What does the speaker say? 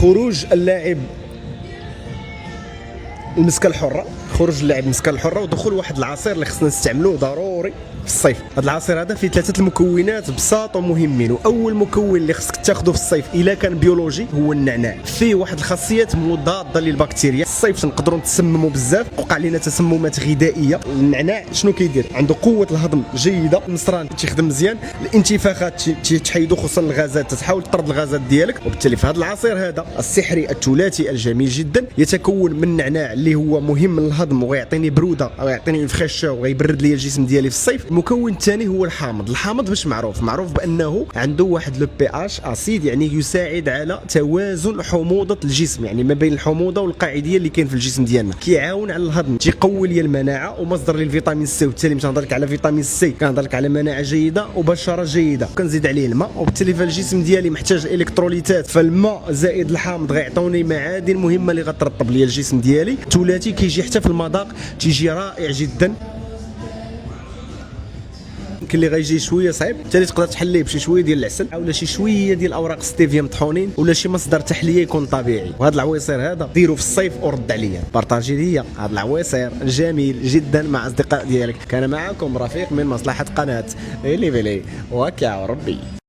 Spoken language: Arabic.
خروج اللاعب المسكه الحره، خروج اللاعب المسكه الحره ودخول واحد العصير اللي خصنا نستعملوه ضروري في الصيف. هذا العصير هذا فيه ثلاثه المكونات بساط ومهمين، واول مكون اللي خصك تاخذه في الصيف الا كان بيولوجي هو النعناع. فيه واحد الخاصيات مضاده للبكتيريا. الصيف تنقدروا نتسمموا بزاف، وقع لنا تسممات غذائيه. النعناع شنو كيدير؟ عنده قوه الهضم جيده، النصران تيخدم مزيان، الانتفاخات تحيدو، خصوصا الغازات تحاول تطرد الغازات ديالك. وبالتالي في هذا العصير هذا السحري الثلاثي الجميل جدا يتكون من نعناع اللي هو مهم للهضم ويعطيني بروده او يعطيني فريشور ويبرد لي الجسم ديالي في الصيف. المكون الثاني هو الحامض. الحامض باش معروف بانه عنده واحد لو بي اش اسيد، يعني يساعد على توازن حموضه الجسم، يعني ما بين الحموضه والقاعديه اللي كاين في الجسم ديالنا. كيعاون على الهضم، تيقوي لي المناعه ومصدر للفيتامين سي، وبالتالي مش كنهضر لك على فيتامين سي، كنهضر لك على مناعه جيده وبشره جيده. كنزيد عليه الماء، وبالتالي فالجسم ديالي محتاج الكتروليتات، فالماء زائد الحامض غيعطوني معادن مهمه اللي غترطب لي الجسم ديالي. ثلاثي كيجي حتى في المذاق تيجي رائع جدا. اللي غيجي شويه صعيب، بالتالي تقدر تحليه بشي شويه ديال العسل اولا شي شويه ديال اوراق ستيفيا مطحونين ولا شي مصدر تحليه يكون طبيعي. وهذا العويصير هذا ديرو في الصيف ورد عليا، بارطاجي ليا هذا العويصير جميل جدا مع اصدقاء ديالك. كان معكم رفيق من مصلحه قناه إلي بيلي، وكاو ربي.